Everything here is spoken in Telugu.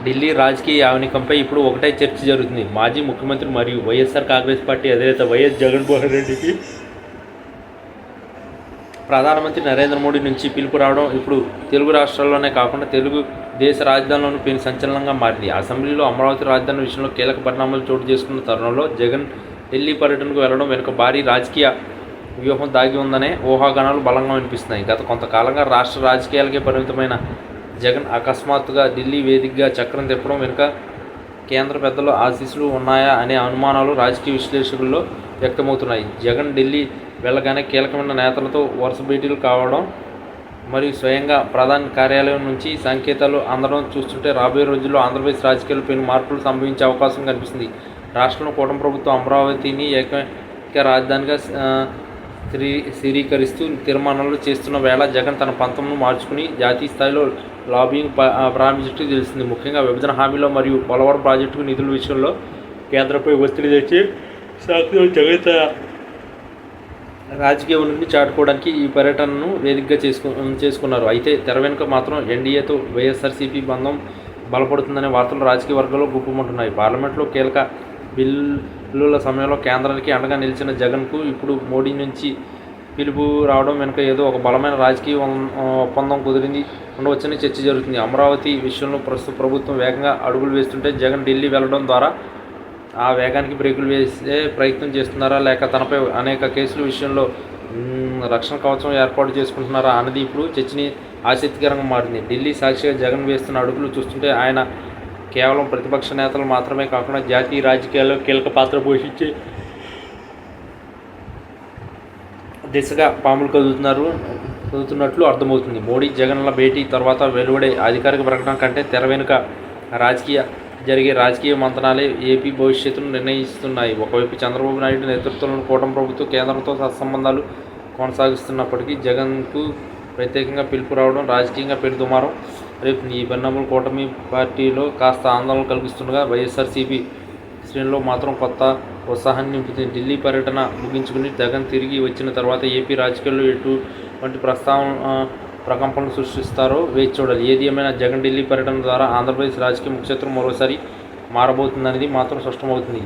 ఢిల్లీ రాజకీయ యావనికంపై ఇప్పుడు ఒకటే చర్చ జరుగుతుంది. మాజీ ముఖ్యమంత్రి మరియు వైఎస్ఆర్ కాంగ్రెస్ పార్టీ అధినేత వైఎస్ జగన్మోహన్ రెడ్డికి ప్రధానమంత్రి నరేంద్ర మోడీ నుంచి పిలుపు రావడం ఇప్పుడు తెలుగు రాష్ట్రాల్లోనే కాకుండా తెలుగు దేశ రాజధానిలోనూ పెను సంచలనంగా మారింది. అసెంబ్లీలో అమరావతి రాజధాని విషయంలో కీలక పరిణామాలు చోటు చేసుకున్న తరుణంలో జగన్ ఢిల్లీ పర్యటనకు వెళ్లడం వెనుక భారీ రాజకీయ వ్యూహం దాగి ఉందనే ఊహాగానాలు బలంగా వినిపిస్తున్నాయి. గత కొంతకాలంగా రాష్ట్ర రాజకీయాలకే పరిమితమైన జగన్ అకస్మాత్తుగా ఢిల్లీ వేదికగా చక్రం తిప్పడం వెనుక కేంద్ర పెద్దల ఆశీస్సులు ఉన్నాయా అనే అనుమానాలు రాజకీయ విశ్లేషకుల్లో వ్యక్తమవుతున్నాయి. జగన్ ఢిల్లీ వెళ్ళగానే కీలకమైన నేతలతో వరుస భేటీలు కావడం మరియు స్వయంగా ప్రధాని కార్యాలయం నుంచి సంకేతాలు అందడం చూస్తుంటే రాబోయే రోజుల్లో ఆంధ్రప్రదేశ్ రాజకీయాల్లో పెను మార్పులు సంభవించే అవకాశం కనిపిస్తుంది. రాష్ట్రంలో కూటమి ప్రభుత్వం అమరావతిని ఏకైక రాజధానిగా స్థిరీకరిస్తూ తీర్మానాలు చేస్తున్న వేళ జగన్ తన పంతంను మార్చుకుని జాతీయ స్థాయిలో లాబింగ్ ప్రారంభించినట్టు తెలిసింది. ముఖ్యంగా విభజన హామీలో మరియు పోలవరం ప్రాజెక్టుకు నిధుల విషయంలో కేంద్రంపై ఒత్తిడి తెచ్చి సాక్షి జగన్ రాజకీయ ఉనికిని చాటుకోవడానికి ఈ పర్యటనను వేదికగా చేసుకున్నారు. అయితే తెర వెనుక మాత్రం ఎన్డీఏతో వైఎస్ఆర్సీపీ బంధం బలపడుతుందనే వార్తలు రాజకీయ వర్గాల్లో గుప్పమంటున్నాయి. పార్లమెంట్లో కీలక బిల్లుల సమయంలో కేంద్రానికి అండగా నిలిచిన జగన్కు ఇప్పుడు మోడీ నుంచి పిలుపు రావడం వెనుక ఏదో ఒక బలమైన రాజకీయ ఒప్పందం కుదిరింది ఉండవచ్చని చర్చ జరుగుతుంది. అమరావతి విషయంలో ప్రస్తుత ప్రభుత్వం వేగంగా అడుగులు వేస్తుంటే జగన్ ఢిల్లీ వెళ్లడం ద్వారా ఆ వేగానికి బ్రేకులు వేసే ప్రయత్నం చేస్తున్నారా, లేక తనపై అనేక కేసుల విషయంలో రక్షణ కవచం ఏర్పాటు చేసుకుంటున్నారా అన్నది ఇప్పుడు చర్చని ఆసక్తికరంగా మారింది. ఢిల్లీ సాక్షిగా జగన్ వేస్తున్న అడుగులు చూస్తుంటే ఆయన కేవలం ప్రతిపక్ష నేతలు మాత్రమే కాకుండా జాతీయ రాజకీయాల్లో కీలక పాత్ర పోషించే దిశగా పాములు కదులుతున్నట్లు అర్థమవుతుంది. మోడీ జగన్ల భేటీ తర్వాత వెలువడే అధికారిక ప్రకటన కంటే తెర వెనుక జరిగే రాజకీయ మంతనాలే ఏపీ భవిష్యత్తును నిర్ణయిస్తున్నాయి. ఒకవైపు చంద్రబాబు నాయుడు నేతృత్వంలోని కూటమి ప్రభుత్వం కేంద్రంతో సత్సంబంధాలు కొనసాగిస్తున్నప్పటికీ జగన్కు ప్రత్యేకంగా పిలుపు రావడం రాజకీయంగా పెను దుమారం రేపుతుంది. ఈ పరిణామాలు కూటమి పార్టీలో కాస్త ఆందోళన కలిగిస్తుండగా వైఎస్ఆర్సీపీ శ్రేణుల్లో మాత్రం కొత్త ఉత్సాహాన్ని నింపుతుంది. ఢిల్లీ పర్యటన ముగించుకుని జగన్ తిరిగి వచ్చిన తర్వాత ఏపీ రాజకీయాల్లో ఎటువంటి ప్రకంపనలు సృష్టిస్తారో వేచి చూడాలి. ఏది ఏమైనా జగన్ ఢిల్లీ పర్యటన ద్వారా ఆంధ్రప్రదేశ్ రాజకీయ ముఖ్యచిత్రం మరోసారి మారబోతుందనేది మాత్రం స్పష్టమవుతుంది.